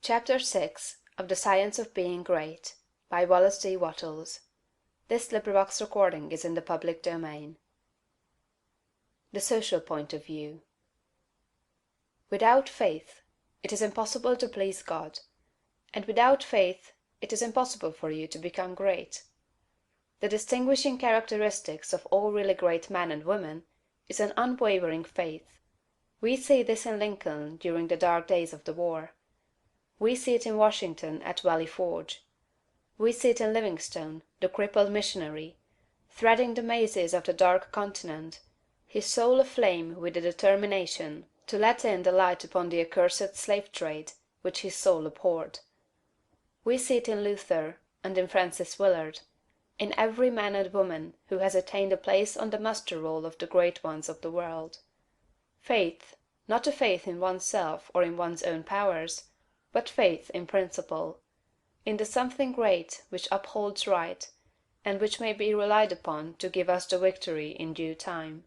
Chapter 6 of the Science of Being Great by Wallace D. Wattles. Recording is in the public domain. The Social Point of View. Without faith, it is impossible to please God, and without faith, it is impossible for you to become great. The distinguishing characteristics of all really great men and women is an unwavering faith. We see this in Lincoln during the dark days of the war. We see it in Washington at Valley Forge. We see it in Livingstone, the crippled missionary, threading the mazes of the dark continent, his soul aflame with the determination to let in the light upon the accursed slave trade which his soul abhorred. We see it in Luther and in Francis Willard, in every man and woman who has attained a place on the muster roll of the great ones of the world. Faith, not a faith in oneself or in one's own powers, but faith in principle, in the something great which upholds right, and which may be relied upon to give us the victory in due time.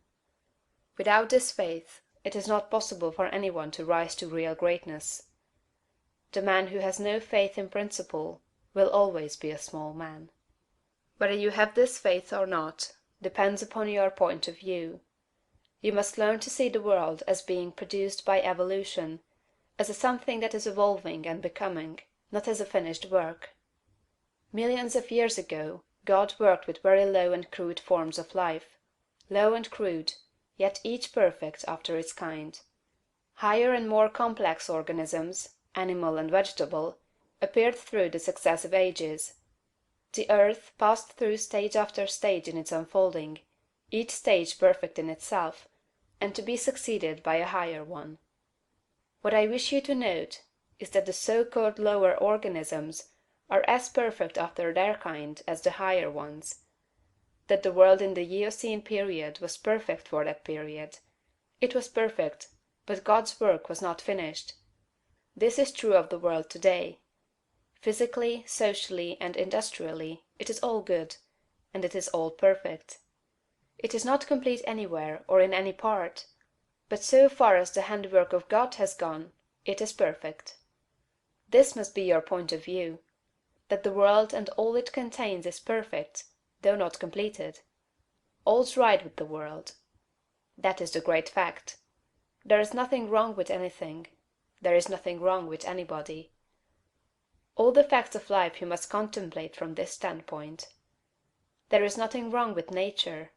Without this faith, it is not possible for any one to rise to real greatness. The man who has no faith in principle will always be a small man. Whether you have this faith or not depends upon your point of view. You must learn to see the world as being produced by evolution, as a something that is evolving and becoming, not as a finished work. Millions of years ago, God worked with very low and crude forms of life, low and crude, yet each perfect after its kind. Higher and more complex organisms, animal and vegetable, appeared through the successive ages. The earth passed through stage after stage in its unfolding, each stage perfect in itself, and to be succeeded by a higher one. What I wish you to note is that the so-called lower organisms are as perfect after their kind as the higher ones; that the world in the Eocene period was perfect for that period. It was perfect, but God's work was not finished. This is true of the world today. Physically, socially, and industrially, it is all good, and it is all perfect. It is not complete anywhere or in any part, but so far as the handiwork of God has gone, it is perfect. This must be your point of view, that the world and all it contains is perfect, though not completed. All's right with the world. That is the great fact. There is nothing wrong with anything. There is nothing wrong with anybody. All the facts of life you must contemplate from this standpoint. There is nothing wrong with nature.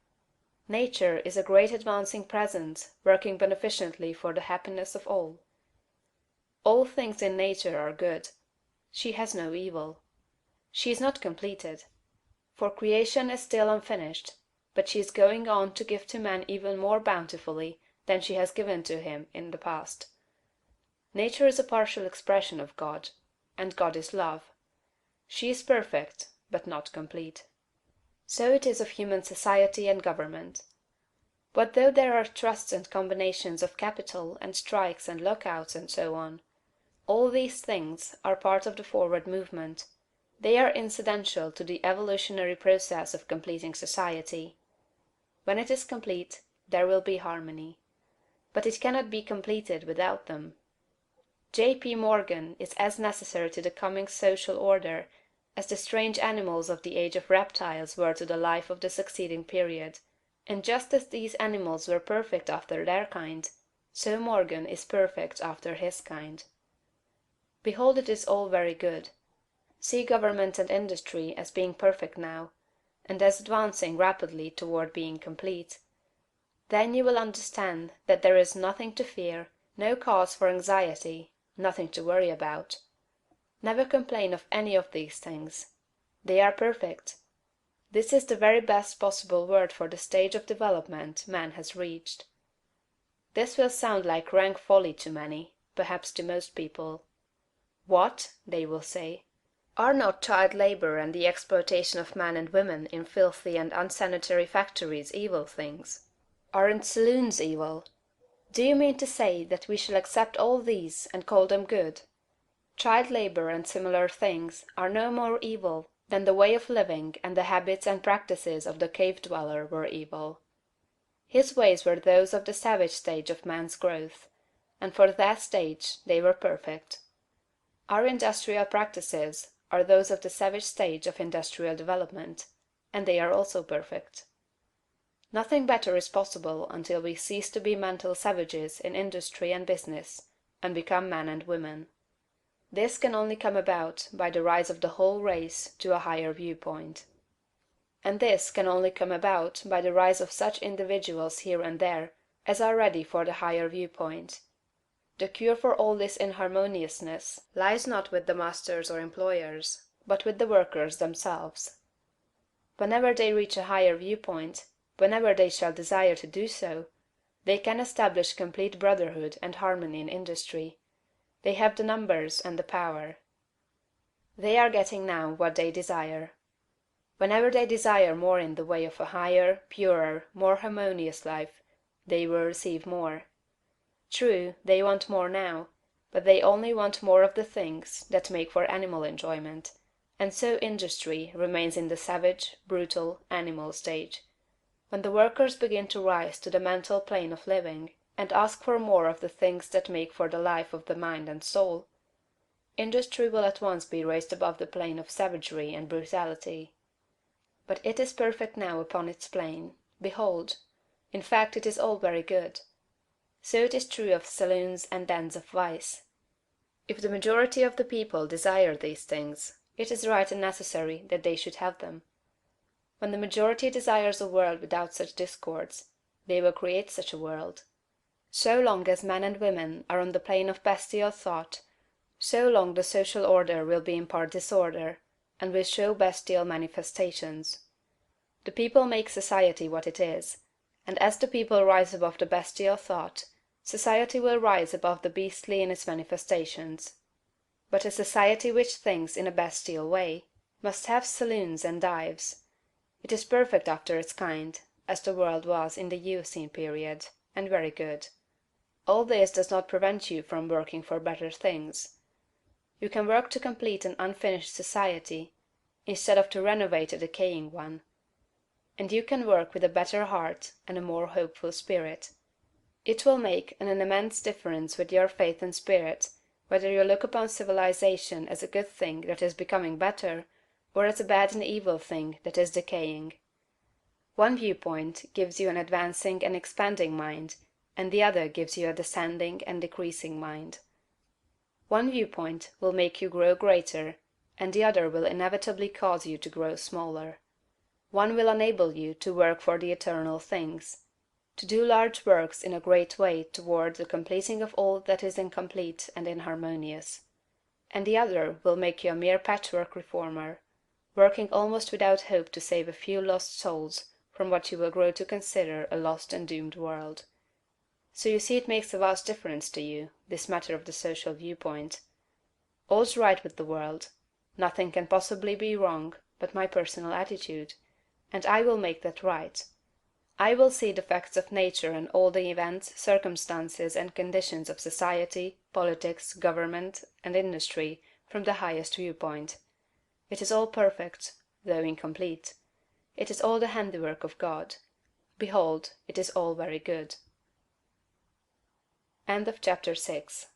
Nature is a great advancing presence working beneficently for the happiness of all. All things in nature are good. She has no evil. She is not completed, for creation is still unfinished, but she is going on to give to man even more bountifully than she has given to him in the past. Nature is a partial expression of God, and God is love. She is perfect, but not complete. So it is of human society and government. What though there are trusts and combinations of capital and strikes and lockouts and so on? All these things are part of the forward movement. They are incidental to the evolutionary process of completing society. When it is complete, there will be harmony. But it cannot be completed without them. J.P. Morgan is as necessary to the coming social order as the strange animals of the age of reptiles were to the life of the succeeding period, and just as these animals were perfect after their kind, so Morgan is perfect after his kind. Behold, it is all very good. See government and industry as being perfect now, and as advancing rapidly toward being complete. Then you will understand that there is nothing to fear, no cause for anxiety, nothing to worry about. Never complain of any of these things. They are perfect. This is the very best possible word for the stage of development man has reached. This will sound like rank folly to many, perhaps to most people. What, they will say, are not child labor and the exploitation of men and women in filthy and unsanitary factories evil things? Aren't saloons evil? Do you mean to say that we shall accept all these and call them good? Child labor and similar things are no more evil than the way of living and the habits and practices of the cave dweller were evil. His ways were those of the savage stage of man's growth, and for that stage they were perfect. Our industrial practices are those of the savage stage of industrial development, and they are also perfect. Nothing better is possible until we cease to be mental savages in industry and business, and become men and women. This can only come about by the rise of the whole race to a higher viewpoint. And this can only come about by the rise of such individuals here and there as are ready for the higher viewpoint. The cure for all this inharmoniousness lies not with the masters or employers, but with the workers themselves. Whenever they reach a higher viewpoint, whenever they shall desire to do so, they can establish complete brotherhood and harmony in industry. They have the numbers and the power. They are getting now what they desire. Whenever they desire more in the way of a higher, purer, more harmonious life, they will receive more. True, they want more now, but they only want more of the things that make for animal enjoyment, and so industry remains in the savage, brutal, animal stage. When the workers begin to rise to the mental plane of living, and ask for more of the things that make for the life of the mind and soul, industry will at once be raised above the plane of savagery and brutality. But it is perfect now upon its plane. Behold! In fact, it is all very good. So it is true of saloons and dens of vice. If the majority of the people desire these things, it is right and necessary that they should have them. When the majority desires a world without such discords, they will create such a world. So long as men and women are on the plane of bestial thought, so long the social order will be in part disorder, and will show bestial manifestations. The people make society what it is, and as the people rise above the bestial thought, society will rise above the beastly in its manifestations. But a society which thinks in a bestial way must have saloons and dives. It is perfect after its kind, as the world was in the Eocene period, and very good. All this does not prevent you from working for better things. You can work to complete an unfinished society, instead of to renovate a decaying one. And you can work with a better heart and a more hopeful spirit. It will make an immense difference with your faith and spirit whether you look upon civilization as a good thing that is becoming better, or as a bad and evil thing that is decaying. One viewpoint gives you an advancing and expanding mind, and the other gives you a descending and decreasing mind. One viewpoint will make you grow greater, and the other will inevitably cause you to grow smaller. One will enable you to work for the eternal things, to do large works in a great way toward the completing of all that is incomplete and inharmonious; and the other will make you a mere patchwork reformer, working almost without hope to save a few lost souls from what you will grow to consider a lost and doomed world. So you see it makes a vast difference to you, this matter of the social viewpoint. All's right with the world. Nothing can possibly be wrong but my personal attitude, and I will make that right. I will see the facts of nature and all the events, circumstances, and conditions of society, politics, government, and industry from the highest viewpoint. It is all perfect, though incomplete. It is all the handiwork of God. Behold, it is all very good. End of chapter 6.